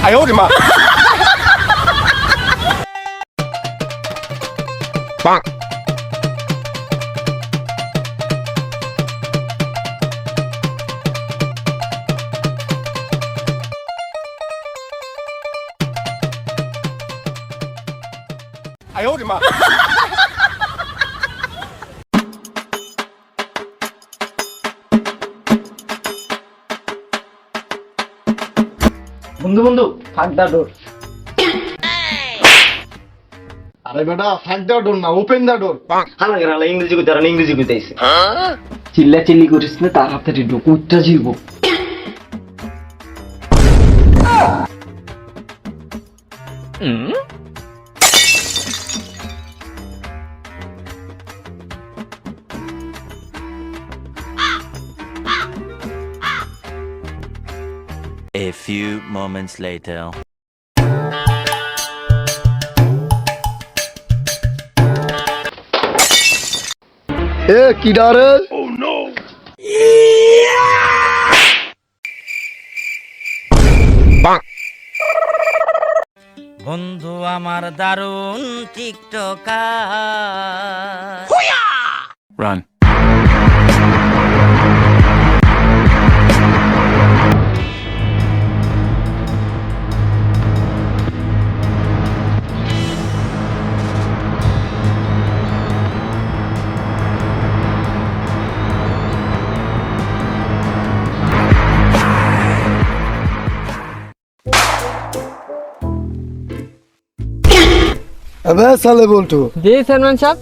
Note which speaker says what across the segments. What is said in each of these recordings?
Speaker 1: 哎呦我的妈！棒！哎呦我的妈！
Speaker 2: বন্ধু বন্ধু ফাঁক দা ডোর।
Speaker 3: আরে বেটা ফাঁক দা ডোর না, ওপেন দা ডোর।
Speaker 2: হালা হালা ইংরেজি কইতে আর ইংরেজি কইতেছে। চিল্লা চিল্লি করিস না, তাড়াতাড়ি ঢুক, উঠটা যাইব।
Speaker 4: A few moments later.
Speaker 3: এ কি ডারে?
Speaker 5: বন্ধু আমার দারুণ টিকটকার।
Speaker 4: Run.
Speaker 3: আবে সালে বলটু,
Speaker 6: জি চেয়ারম্যান সাহেব।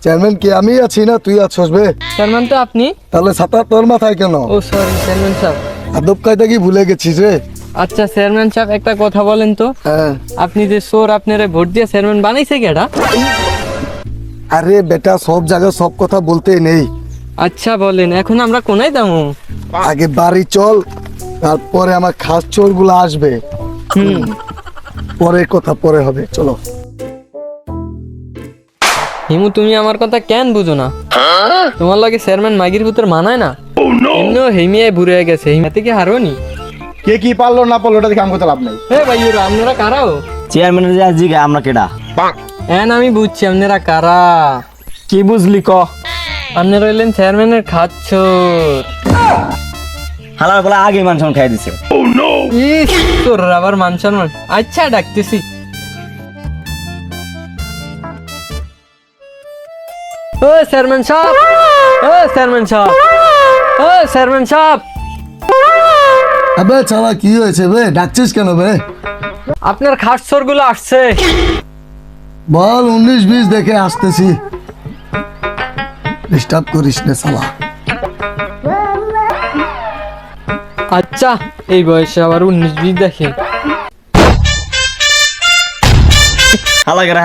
Speaker 3: চেয়ারম্যান কি আমি আছি না তুই আছস বে?
Speaker 6: চেয়ারম্যান তো আপনি।
Speaker 3: তাহলে ছাতা তোর মাথায় কেন?
Speaker 6: ও সরি চেয়ারম্যান সাহেব।
Speaker 3: আদব কায়দা কি ভুলে গেছিস রে?
Speaker 6: আচ্ছা চেয়ারম্যান সাহেব একটা কথা বলেন তো,
Speaker 3: হ্যাঁ।
Speaker 6: আপনি যে চোর আপনারে ভোট দিয়ে চেয়ারম্যান বানাইছে কেডা?
Speaker 3: আরে বেটা সব জায়গায় সব কথা বলতে নেই।
Speaker 6: আচ্ছা বলেন, এখন আমরা কোনায় যাবো?
Speaker 3: আগে বাড়ি চল, তারপরে আমার খাস চোর গুলো আসবে। পরে কথা পরে হবে, চলো।
Speaker 6: হিমু তুমি আমার কথা কেন বুঝো না? তোমার লাগে চেয়ারম্যান মাগির ভিতর মানায় না। এমনিও হেমিয়ায় বুড়ে গেছে, হিমা থেকে হারোনি।
Speaker 3: কে কি পারলো না পারলো ওটা দেখে কাম করতে লাভ নাই।
Speaker 6: হে ভাই আপনারা কারাও?
Speaker 2: চেয়ারম্যানের যে জিগা আমরা কেডা?
Speaker 6: হ্যাঁ আমি বুঝছি আপনারা কারা।
Speaker 2: কি বুঝলি ক?
Speaker 6: আপনারা রইলেন চেয়ারম্যানের খাচ্চোর।
Speaker 2: হালার বলে আগে মানসন খাই দিছে।
Speaker 6: ইস, তোর আবার মান সম্মান। আচ্ছা ডাকতেছি। ও চেয়ারম্যান সাহেব, ও চেয়ারম্যান সাহেব, ও চেয়ারম্যান সাহেব।
Speaker 3: আবে চালা কি হয়েছে বে, ডাকছিস কেন বে?
Speaker 6: আপনার খাটচোর গুলো আসছে।
Speaker 3: বল 19-20 দেখে আসতেছি, ডিস্টার্ব করিস না শালা।
Speaker 6: আচ্ছা এই বয়সে আবার 19-20 দেখে।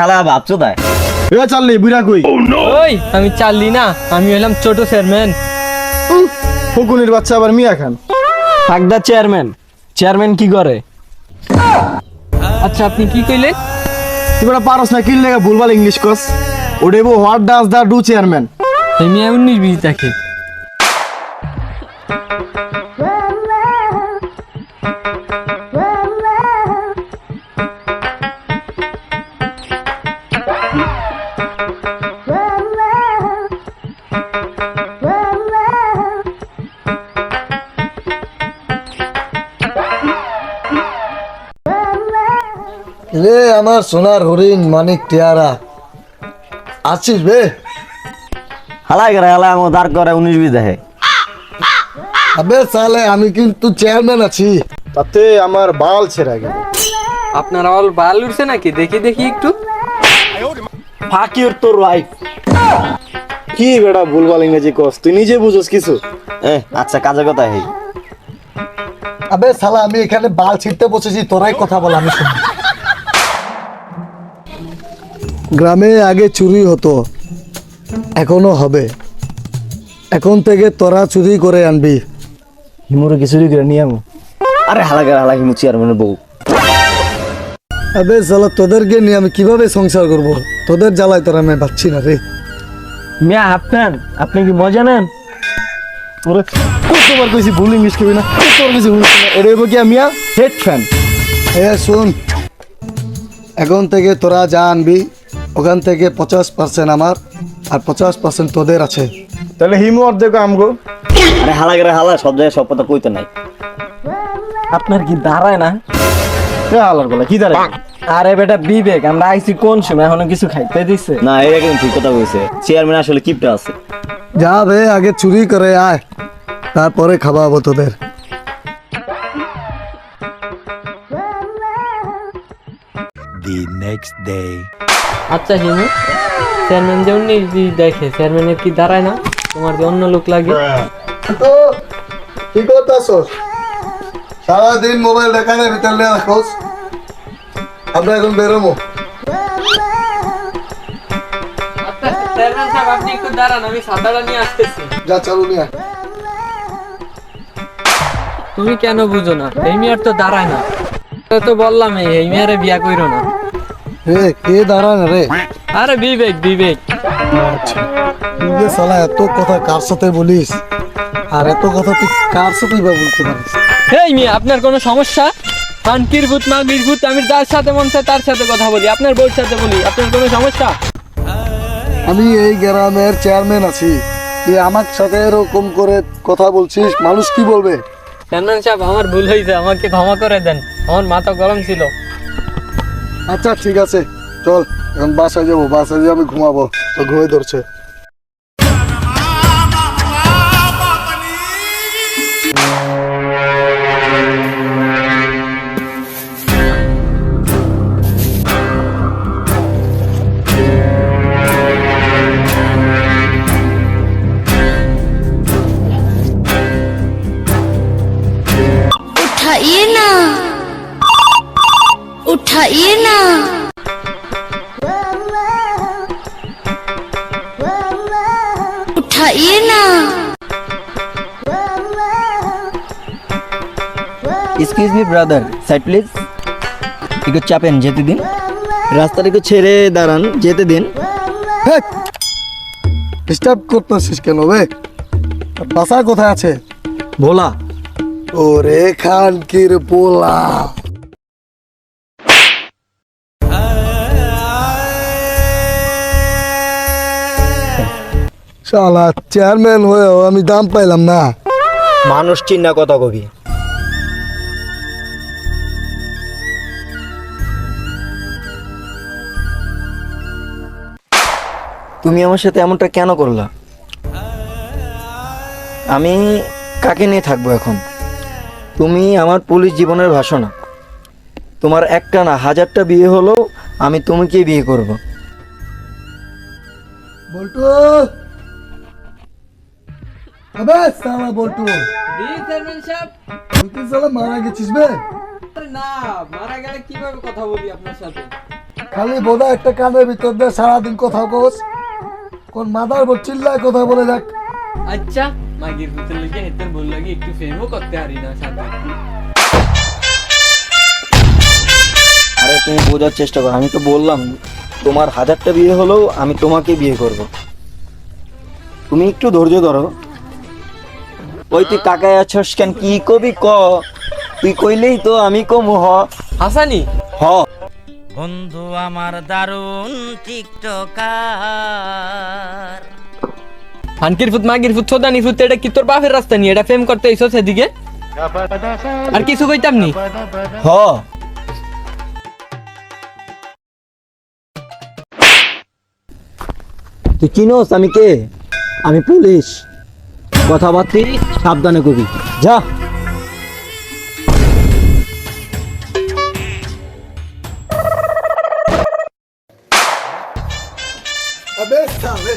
Speaker 2: হালা ভাবছো তাই?
Speaker 3: এ চাললি বুড়া কই?
Speaker 6: ওই আমি চাললি না, আমি হলাম ছোট চেয়ারম্যান।
Speaker 3: ফকুনির বাচ্চা আবার মিয়া খান।
Speaker 2: ফাঁক দা চেয়ারম্যান। চেয়ারম্যান কি করে?
Speaker 6: আচ্ছা আপনি কি কইলেন?
Speaker 3: তুই বড় পারস না কি লাগা ভুলভাল ইংলিশ কস। ওডেবো what does the do chairman?
Speaker 6: আমি 19-20 দেখে।
Speaker 3: রে আমার সোনার হরিণ মানিক টিয়ারা, আছিস বে?
Speaker 2: হালা আমার দাঁড় করে 19-20 দেখে।
Speaker 3: আবে সালে আমি কিন্তু চেয়ারম্যান আছি, তাতে আমার বাল ছেড়ে গেল।
Speaker 6: আপনার আবার বাল উঠছে নাকি? দেখি দেখি একটু।
Speaker 2: ফাকির তোর ওয়াইফ।
Speaker 3: কি বেটা ভুলভাল ইংরেজি কস, তুই নিজে বুঝোস কিছু?
Speaker 2: আচ্ছা কাজের কথা হেই।
Speaker 3: আবে সালা আমি এখানে বাল ছিঁড়তে বসেছি, তোরাই কথা বল আমি শুনি। গ্রামে আগে চুরি হতো, এখনো হবে। এখন থেকে তোরা চুরি করে আনবি।
Speaker 2: হিমুরে কি চুরি করে নিয়ে আমো? আরে হালা হিমু চেয়ারম্যানের বউ।
Speaker 3: আবে সালা তোদেরকে নিয়ে আমি কিভাবে সংসার করব? তোদের জ্বালায় তোরা আমি পাচ্ছি না রে।
Speaker 2: মিয়া আপনার, আপনি কি মজা নেন?
Speaker 3: ওরে কতবার কইছি ভুল ইংলিশ কবি না, কতবার কইছি ভুল। এটা হইব কি মিয়া হেড ফ্যান। শুন, এখন থেকে তোরা যা আনবি ওখান থেকে 50% আমার আর 50% তোদের আছে।
Speaker 1: তাহলে হিমু অর্ধেক আমগো।
Speaker 2: আরে হালা গেরে হালা, সব জায়গায় সব কথা কইতে নাই।
Speaker 6: আপনার কি দাঁড়ায় না?
Speaker 1: এ আলার গলা কি দাঁড়ায়?
Speaker 6: আরে বেটা বিবেক, আমরা আইছি কোন সময়, এখনো কিছু খাইতে দিছে?
Speaker 2: না, এটা কিন্তু ঠিক কথা কইছে। চেয়ারম্যান আসলে কিপটা আছে।
Speaker 3: যা বে, আগে চুরি করে আয়, তারপরে খাওয়াবো তোদের।
Speaker 4: The next day.
Speaker 6: আচ্ছা হিমু, চেয়ারম্যান যেমন দেখে, চেয়ারম্যানের কি দাঁড়ায় না? তোমার যে অন্য লোক লাগে।
Speaker 3: তো কি করতেছস? সারাদিন মোবাইল দেখানোর ভিতর নিয়ে রাখোস। আমরা এখন বেরোবো।
Speaker 6: আচ্ছা চেয়ারম্যান সাহেব, আপনি একটু দাঁড়ান, আমি ছাতাটা নিয়ে আসতেছি।
Speaker 3: যা চালু নিয়ে আয়।
Speaker 6: তুমি কেন বুঝো না? এই মেয়ের তো দাঁড়ায় না। তো বললাম এই মেয়েরে বিয়া কইরো না।
Speaker 3: রে কে দাঁড়ায় না রে?
Speaker 6: আরে বিবেক, বিবেক।
Speaker 3: তুই যে শালা এত কথা কার সাথে বলিস, আর এত কথা তুই কার সাথেই বা বলতে পারিস?
Speaker 6: এই মেয়ে, আপনার কোনো সমস্যা? কানকির ভূত মাগির ভূত, আমি যার সাথে মন চায় তার সাথে কথা বলি, আপনার বউর সাথে বলি, আপনার কোনো সমস্যা?
Speaker 3: আমি এই গ্রামের চেয়ারম্যান আছি, তুই আমার সাথে এরকম করে কথা বলছিস, মানুষ কি বলবে?
Speaker 6: চেয়ারম্যান সাহেব, আমার ভুল হয়েছে, আমাকে ক্ষমা করে দেন, আমার মাথা গরম ছিল।
Speaker 3: আচ্ছা ঠিক আছে, চল এখন বাসায় যাবো, বাসায় গিয়ে আমি ঘুমাবো, তো ঘুমিয়ে ধরছে।
Speaker 7: उठाइए ना, उठाइए ना। उठाइए ना।
Speaker 2: Excuse me brother, side please. একটু চাপেন, যেতে দিন। রাস্তাটা একটু ছেড়ে দাঁড়ান, যেতে দিন।
Speaker 3: ডিস্টার্ব করতেছিস কেন বে? বাসা কোথায় আছে?
Speaker 2: ভোলা।
Speaker 3: ওরে খানকির পোলা, শালা চেয়ারম্যান হয়েও আমি দাম পাইলাম না।
Speaker 2: মানুষ চিন্না কথা কবি। তুমি আমার সাথে এমনটা কেন করলা? আমি কাকে নিয়ে থাকবো এখন? তুমি আমার পুলিশ জীবনের ভাষণা। তোমার একটা না হাজারটা বিয়ে হলো, আমি তোমাকে বিয়ে করব।
Speaker 3: বল্টু, আবে সালা বল্টু,
Speaker 6: চেয়ারম্যান সাহেব,
Speaker 3: তুই কি শালা মারা গেছিস বে?
Speaker 6: না, মারা গেলে কিভাবে কথা বলি আপনার সাথে?
Speaker 3: খালি বোধা একটা কানের ভিতর দিয়ে সারাদিন কথা বস, কোন মাদার বোর চিল্লায় কথা বলে যাক।
Speaker 6: আচ্ছা, মাগির ভূতের লেগে হেতের বল লাগে, একটু ফেমও করতে পারি না সাথে।
Speaker 2: আরে তুমি বোঝার চেষ্টা করো, আমি তো বললাম তোমার হাজারটা বিয়ে হলেও আমি তোমাকে বিয়ে করব। তুমি একটু ধৈর্য ধরো। ওই তুই কাকায় আছস কেন? কি কবি ক, তুই কইলেই তো আমি কম হ।
Speaker 6: হাসানি,
Speaker 2: হ।
Speaker 5: বন্ধু আমার দারুণ টিকটকার।
Speaker 6: কানকির ভূত মাগির ভূত ছোদানি ভূত, এটা কি তোর বাপের রাস্তা নিয়ে এটা ফেম করতে আইছো সেদিকে? আর কিছু কইতাম নি।
Speaker 2: হ। তুই চিনোস আমি কে? আমি পুলিশ। কথাবার্তি সাবধানে কবি, যা।
Speaker 3: আবে সালে,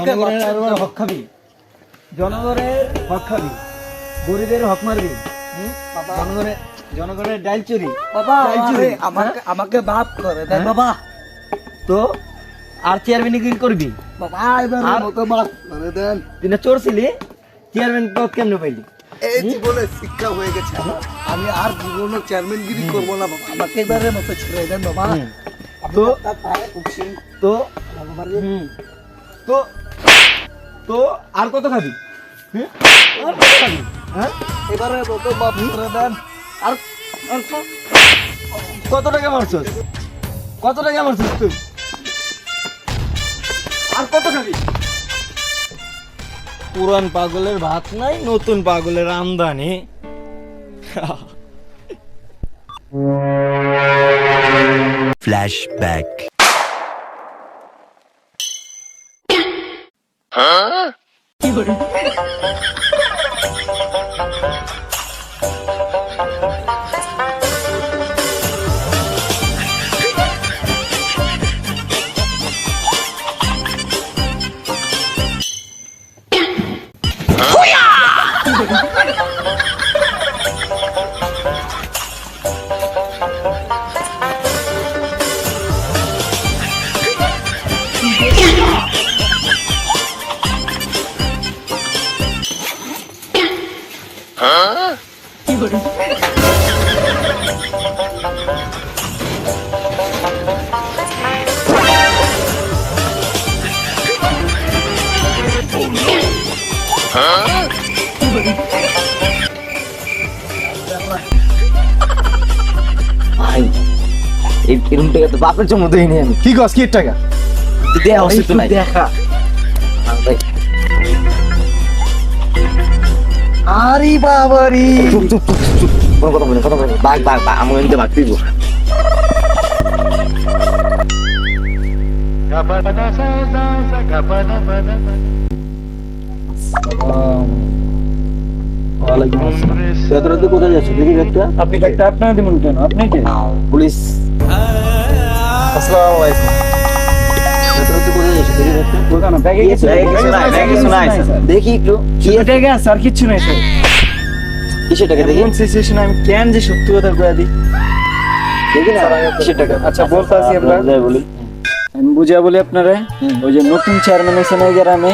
Speaker 2: জনগণের হক খাবি, জনগণের হক খাবি, গরিবের হক মারবি, জনগণের ডাইল চুরি।
Speaker 3: বাবা আমাকে বাপ করে দেন বাবা।
Speaker 2: তো আর চেয়ারম্যান করবি?
Speaker 3: বাবা এবার মতো বাপ করে দেন।
Speaker 2: তুই না চোর ছিলি, চেয়ারম্যান পদ কেমনে পাইলি?
Speaker 3: এই জীবনে শিক্ষা হয়ে গেছে, আমি আর জীবনে চেয়ারম্যানগিরি করবো না বাবা, আমাকে এবারের মতো ছেড়ে দেন বাবা।
Speaker 2: তো তো তো তো আর কত খাবি? এবারে তো বাপ করে দেন। আর আর কত টাকা মারছস? কত টাকা মারছস তুই? আর কত খাবি? পুরান পাগলের ভাত নাই, নতুন পাগলের আমদানি।
Speaker 4: Flashback.
Speaker 2: ভাই এরকম টাকা তো বাপের জন্য দেয়নি আমি।
Speaker 1: কি কস কি এর টাকা?
Speaker 2: দেয়া উচিত নাই। দেখা
Speaker 3: আরে বাবারি,
Speaker 2: চুপ চুপ চুপ চুপ, কোনো কথা বলে কথা বলে বাঘ বাঘ বাঘ আমার এদিকে বাঘ দিব। কোথায় যাচ্ছ দেখি একটা? আপনি একটা আপনার দিবেন কেন? আপনি কে? পুলিশ।
Speaker 1: আসসালামু আলাইকুম।
Speaker 2: কোথায় যাচ্ছ দেখি একটা? দেখি একটু
Speaker 7: আর কিচ্ছু নাই স্যার।
Speaker 2: কিসের টাকা দেখি?
Speaker 7: এমন সিচুয়েশন আমি কেন যে সত্যি কথা কয়ে দিই।
Speaker 2: দেখি না কিসের টাকা?
Speaker 7: আচ্ছা বলতে আছি আমরা,
Speaker 2: যাই বলি।
Speaker 7: আমি বুঝিয়া বলি আপনারে, ওই যে নতুন চেয়ারম্যান এসে নাই গ্রামে,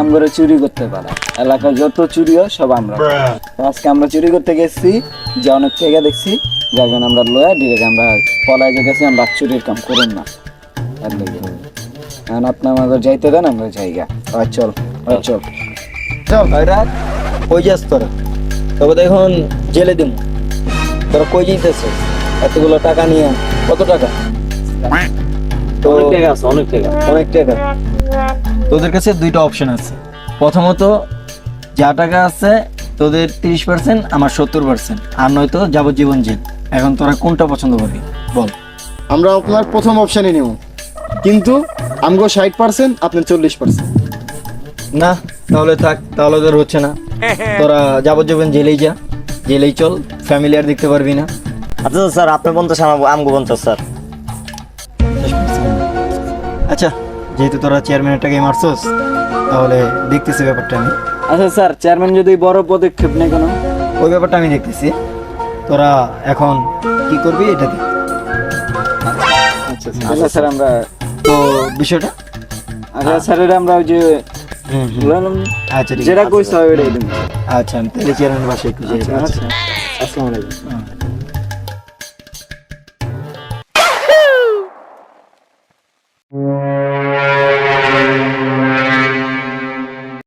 Speaker 7: আমরা চুরি করতে পারে এলাকায় যত চুরি হয় সব আমরা। তো আজকে আমরা চুরি করতে গেছি, যে অনেক টাকা দেখছি, যাবেন আমরা লয়া ডিরেক্ট আমরা পলায় যে গেছি, আমরা চুরির কাম করুন না। তার লেগে এখন আপনি আমাদের যাইতে দেন, আমরা জায়গা চল চল
Speaker 2: চল ভাইরা, কই যাস তোরা? তবে দেখুন জেলে দিন। তোরা কই যেতেছ এতগুলো টাকা নিয়ে? কত টাকা? তো অনেক টাকা আছে, অনেক টাকা, অনেক টাকা। তোদের কাছে দুইটা অপশন আছে। প্রথমত যা টাকা আছে তোদের 30%, আমার 70%, আর নয়তো যাবজ্জীবন জেল। এখন তোরা কোনটা পছন্দ করবি বল?
Speaker 1: আমরা আপনার প্রথম অপশনই নিব, কিন্তু আমগো 60%, আপনার 40%।
Speaker 2: না তাহলে থাক, তাহলে তোর হচ্ছে না। তোরা যাবজ্জীবন জেলেই যা, জেলেই চল, ফ্যামিলি আর দেখতে পারবি না।
Speaker 8: আচ্ছা স্যার, আপনি 50 আমগো 50 স্যার।
Speaker 2: আচ্ছা যেহেতু তোরা চেয়ারম্যানের টাকাই মারছস, তাহলে দেখতেছি ব্যাপারটা আমি।
Speaker 7: আচ্ছা স্যার, চেয়ারম্যান যদি বড় পদক্ষেপ নেই কেন?
Speaker 2: ওই ব্যাপারটা আমি দেখতেছি। তোরা এখন কি করবি এটা দেখ।
Speaker 7: আচ্ছা স্যার, আমরা
Speaker 2: তো বিষয়টা
Speaker 7: আচ্ছা স্যার, এটা আমরা ওই যে বললাম,
Speaker 2: আচ্ছা ঠিক
Speaker 7: যেটা
Speaker 2: আছে।
Speaker 7: কইছে ওইটাই দিন।
Speaker 2: আচ্ছা আমি তাহলে চেয়ারম্যান বাসায় একটু যাই।
Speaker 7: আচ্ছা, আসসালামু আলাইকুম।